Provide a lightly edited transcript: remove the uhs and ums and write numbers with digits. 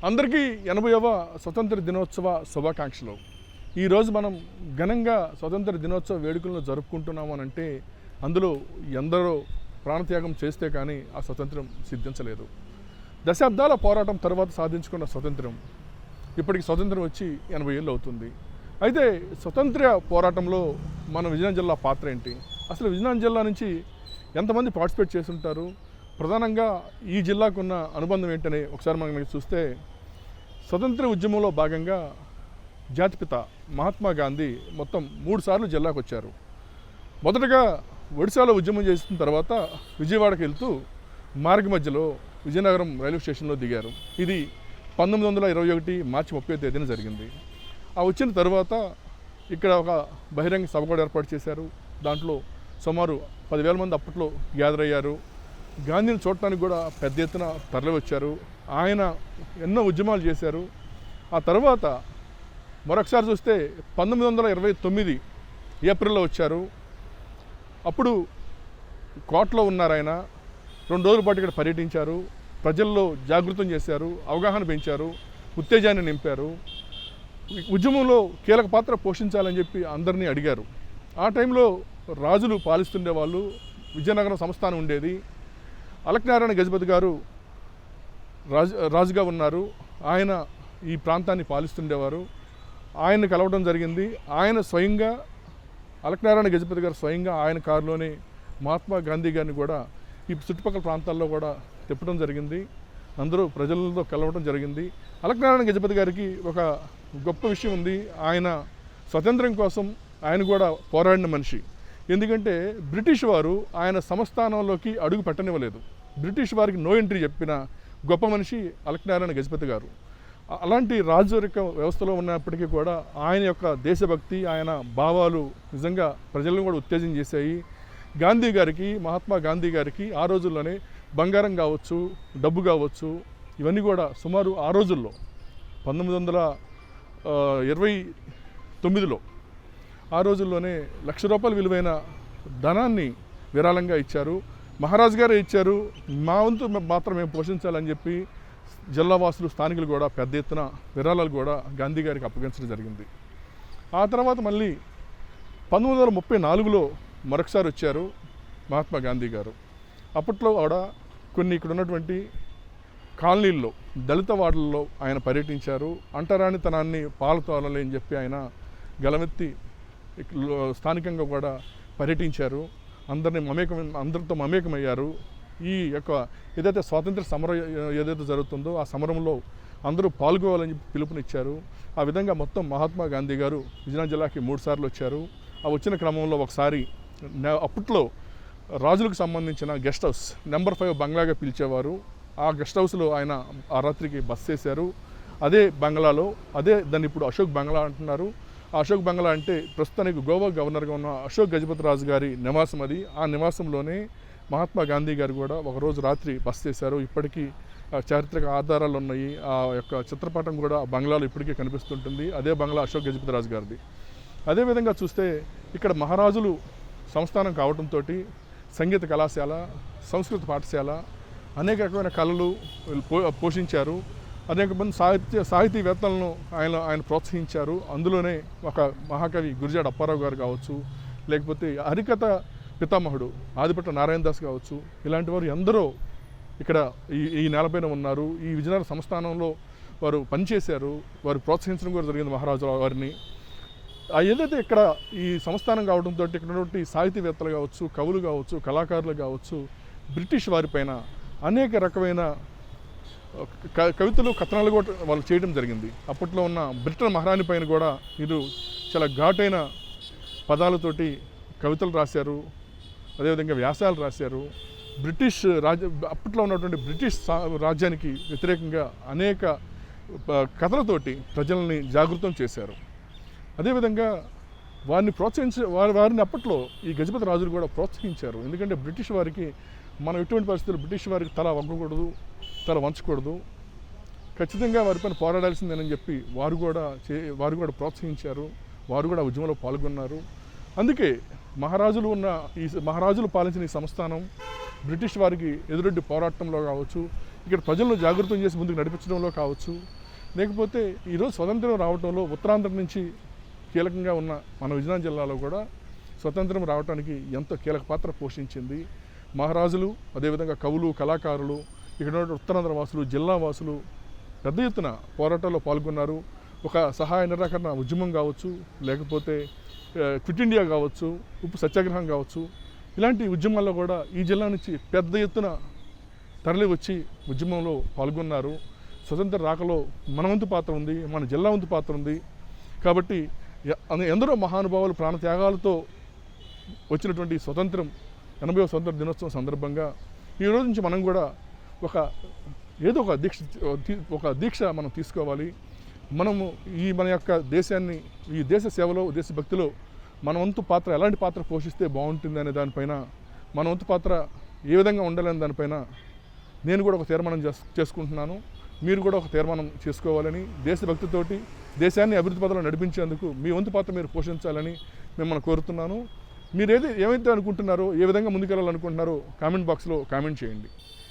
అందరికీ 80వ స్వతంత్ర దినోత్సవ శుభాకాంక్షలు. ఈరోజు మనం ఘనంగా స్వతంత్ర దినోత్సవ వేడుకలను జరుపుకుంటున్నాము అని అంటే అందులో ఎందరో ప్రాణత్యాగం చేస్తే కానీ ఆ స్వతంత్రం సిద్ధించలేదు. దశాబ్దాల పోరాటం తర్వాత సాధించుకున్న స్వతంత్రం ఇప్పటికి స్వతంత్రం వచ్చి 80 ఏళ్ళు అవుతుంది. అయితే స్వతంత్ర పోరాటంలో మన విజయనగరం జిల్లా పాత్ర ఏంటి, అసలు విజయనగరం జిల్లా నుంచి ఎంతమంది పార్టిసిపేట్ చేస్తుంటారు, ప్రధానంగా ఈ జిల్లాకున్న అనుబంధం ఏంటని ఒకసారి మనం చూస్తే, స్వతంత్ర ఉద్యమంలో భాగంగా జాతిపిత మహాత్మా గాంధీ మొత్తం 3 సార్లు జిల్లాకు వచ్చారు. మొదటగా ఒడిశాలో ఉద్యమం చేసిన తర్వాత విజయవాడకి వెళ్తూ మార్గ మధ్యలో విజయనగరం రైల్వే స్టేషన్లో దిగారు. ఇది 1921 మార్చి 30వ తేదీన జరిగింది. ఆ వచ్చిన తర్వాత ఇక్కడ ఒక బహిరంగ సభ కూడా ఏర్పాటు చేశారు. దాంట్లో సుమారు 10,000 మంది అప్పట్లో గ్యాదర్ అయ్యారు. గాంధీని చూడటానికి కూడా పెద్ద ఎత్తున తరలి వచ్చారు. ఆయన ఎన్నో ఉద్యమాలు చేశారు. ఆ తర్వాత మరొకసారి చూస్తే 1929 ఏప్రిల్లో వచ్చారు. అప్పుడు కోటలో ఉన్నారు. ఆయన 2 రోజుల పాటు ఇక్కడ పర్యటించారు. ప్రజల్లో జాగృతం చేశారు, అవగాహన పెంచారు, ఉత్తేజాన్ని నింపారు. ఉద్యమంలో కీలక పాత్ర పోషించాలని చెప్పి అందరినీ అడిగారు. ఆ టైంలో రాజులు పాలిస్తుండేవాళ్ళు, విజయనగరం సంస్థానం ఉండేది. అలక్నారాయణ గజపతి గారు రాజుగా ఉన్నారు. ఆయన ఈ ప్రాంతాన్ని పాలిస్తుండేవారు. ఆయన్ని కలవడం జరిగింది. ఆయన స్వయంగా, అలక్నారాయణ గజపతి గారు స్వయంగా ఆయన కారులోనే మహాత్మా గాంధీ గారిని కూడా ఈ చుట్టుపక్కల ప్రాంతాల్లో కూడా తిప్పడం జరిగింది. అందరూ ప్రజలతో కలవడం జరిగింది. అలక్నారాయణ గజపతి గారికి ఒక గొప్ప విషయం ఉంది. ఆయన స్వతంత్రం కోసం ఆయన కూడా పోరాడిన మనిషి. ఎందుకంటే బ్రిటిష్ వారు ఆయన సంస్థానంలోకి అడుగు పెట్టనివ్వలేదు. బ్రిటిష్ వారికి నో ఎంట్రీ చెప్పిన గొప్ప మనిషి అలక్నారాయణ గజపతి గారు. అలాంటి రాజరిక వ్యవస్థలో ఉన్నప్పటికీ కూడా ఆయన యొక్క దేశభక్తి, ఆయన భావాలు నిజంగా ప్రజలను కూడా ఉత్తేజం చేశాయి. గాంధీ గారికి, మహాత్మా గాంధీ గారికి ఆ రోజుల్లోనే బంగారం కావచ్చు, డబ్బు కావచ్చు, ఇవన్నీ కూడా సుమారు ఆ రోజుల్లో 1929లో ఆ రోజుల్లోనే ₹1,00,000 విలువైన ధనాన్ని విరాళంగా ఇచ్చారు. మహారాజు గారే ఇచ్చారు. మా వంతు మాత్రం మేము పోషించాలని చెప్పి జిల్లావాసులు, స్థానికులు కూడా పెద్ద ఎత్తున విరాళాలు కూడా గాంధీ గారికి అప్పగించడం జరిగింది. ఆ తర్వాత మళ్ళీ 1934లో మరొకసారి వచ్చారు మహాత్మా గాంధీ గారు. అప్పట్లో కూడా కొన్ని ఇక్కడ ఉన్నటువంటి కాలనీల్లో, దళిత వార్డుల్లో ఆయన పర్యటించారు. అంటరానితనాన్ని పాలతోలాలి అని చెప్పి ఆయన గలమెత్తి స్థానికంగా కూడా పర్యటించారు. అందరితో మమేకమయ్యారు. ఈ యొక్క ఏదైతే స్వాతంత్ర సమరం ఏదైతే జరుగుతుందో ఆ సమరంలో అందరూ పాల్గొవాలని చెప్పి పిలుపునిచ్చారు. ఆ విధంగా మొత్తం మహాత్మా గాంధీ గారు విజయనగరం జిల్లాకి 3 సార్లు వచ్చారు. ఆ వచ్చిన క్రమంలో ఒకసారి అప్పట్లో రాజులకు సంబంధించిన గెస్ట్ హౌస్ నెంబర్ 5 బంగ్లాగా పిలిచేవారు. ఆ గెస్ట్ హౌస్లో ఆయన ఆ రాత్రికి బస చేశారు. అదే బంగ్లాలో, దాన్ని ఇప్పుడు అశోక్ బంగ్లా అంటున్నారు. ఆ అశోక్ బంగ్లా అంటే ప్రస్తుతానికి గోవా గవర్నర్గా ఉన్న అశోక్ గజపతి రాజు గారి నివాసం అది. ఆ నివాసంలోనే మహాత్మా గాంధీ గారు కూడా ఒకరోజు రాత్రి బస చేశారు. ఇప్పటికీ చారిత్రక ఆధారాలు ఉన్నాయి. ఆ యొక్క చిత్రపటం కూడా ఆ బంగ్లాలో ఇప్పటికీ కనిపిస్తుంటుంది. అదే బంగ్లా అశోక్ గజపతి రాజు గారిది. అదేవిధంగా చూస్తే ఇక్కడ మహారాజులు సంస్థానం కావడంతో సంగీత కళాశాల, సంస్కృత పాఠశాల, అనేక రకమైన కళలు పోషించారు. అనేక మంది సాహితీవేత్తలను ఆయన ప్రోత్సహించారు. అందులోనే ఒక మహాకవి గురజాడ అప్పారావు గారు కావచ్చు, లేకపోతే హరికథ పితామహుడు ఆదిపట్ల నారాయణ దాస్ కావచ్చు, ఇలాంటి వారు ఎందరో ఇక్కడ ఈ నేలపైన ఉన్నారు. ఈ విజయనగరం సంస్థానంలో వారు పనిచేశారు. వారు ప్రోత్సహించడం కూడా జరిగింది మహారాజు వారిని. ఏదైతే ఇక్కడ ఈ సంస్థానం కావడంతో ఇక్కడ ఉన్నటువంటి సాహితీవేత్తలు కావచ్చు, కవులు కావచ్చు, కళాకారులు కావచ్చు, బ్రిటిష్ వారిపైన అనేక రకమైన కవితలు, కథనాలు కూడా వాళ్ళు చేయడం జరిగింది. అప్పట్లో ఉన్న బ్రిటన్ మహారాణి పైన కూడా వీరు చాలా ఘాటైన పదాలతోటి కవితలు రాశారు. అదేవిధంగా వ్యాసాలు రాశారు. అప్పట్లో ఉన్నటువంటి బ్రిటిష్ రాజ్యానికి వ్యతిరేకంగా అనేక కథలతోటి ప్రజల్ని జాగృతం చేశారు. అదేవిధంగా వారిని అప్పట్లో ఈ గజపతి రాజులు కూడా ప్రోత్సహించారు. ఎందుకంటే బ్రిటిష్ వారికి మనం ఎటువంటి పరిస్థితులు బ్రిటిష్ వారికి తల వంగకూడదు, తల వంచకూడదు, ఖచ్చితంగా వారిపైన పోరాడాల్సిందేనని చెప్పి వారు కూడా ప్రోత్సహించారు. వారు కూడా ఉద్యమంలో పాల్గొన్నారు. అందుకే మహారాజులు పాలించిన ఈ సంస్థానం బ్రిటిష్ వారికి ఎదురొడ్డి పోరాటంలో కావచ్చు, ఇక్కడ ప్రజలను జాగృతం చేసి ముందుకు నడిపించడంలో కావచ్చు, లేకపోతే ఈరోజు స్వతంత్రం రావడంలో ఉత్తరాంధ్ర నుంచి కీలకంగా ఉన్న మన విజయనగరం జిల్లాలో కూడా స్వతంత్రం రావడానికి ఎంతో కీలక పాత్ర పోషించింది. మహారాజులు, అదేవిధంగా కవులు, కళాకారులు, ఇక్కడ ఉన్న ఉత్తరాంధ్ర వాసులు, జిల్లా వాసులు పెద్ద ఎత్తున పోరాటాల్లో పాల్గొన్నారు. ఒక సహాయ నిరాకరణ ఉద్యమం కావచ్చు, లేకపోతే క్విట్ ఇండియా కావచ్చు, ఉప్పు సత్యాగ్రహం కావచ్చు, ఇలాంటి ఉద్యమాల్లో కూడా ఈ జిల్లా నుంచి పెద్ద ఎత్తున తరలి వచ్చి ఉద్యమంలో పాల్గొన్నారు. స్వతంత్ర రాకలో మన వంతు పాత్ర ఉంది, మన జిల్లా వంతు పాత్ర ఉంది. కాబట్టి ఎందరో మహానుభావులు ప్రాణత్యాగాలతో వచ్చినటువంటి స్వతంత్రం 80వ స్వతంత్ర దినోత్సవం సందర్భంగా ఈ రోజు నుంచి మనం కూడా ఏదో ఒక దీక్ష మనం తీసుకోవాలి. మనము మన యొక్క దేశాన్ని, ఈ దేశ సేవలో, దేశభక్తిలో మన వంతు పాత్ర ఎలాంటి పాత్ర పోషిస్తే బాగుంటుంది అనే దానిపైన, మన వంతు పాత్ర ఏ విధంగా ఉండాలనే దానిపైన నేను కూడా ఒక తీర్మానం చేసుకుంటున్నాను. మీరు కూడా ఒక తీర్మానం చేసుకోవాలని, దేశభక్తితోటి దేశాన్ని అభివృద్ధి పథంలో నడిపించేందుకు మీ వంతు పాత్ర మీరు పోషించాలని మిమ్మల్ని కోరుతున్నాను. మీరు ఏమైతే అనుకుంటున్నారో, ఏ విధంగా ముందుకెళ్ళాలనుకుంటున్నారో కామెంట్ బాక్స్లో కామెంట్ చేయండి.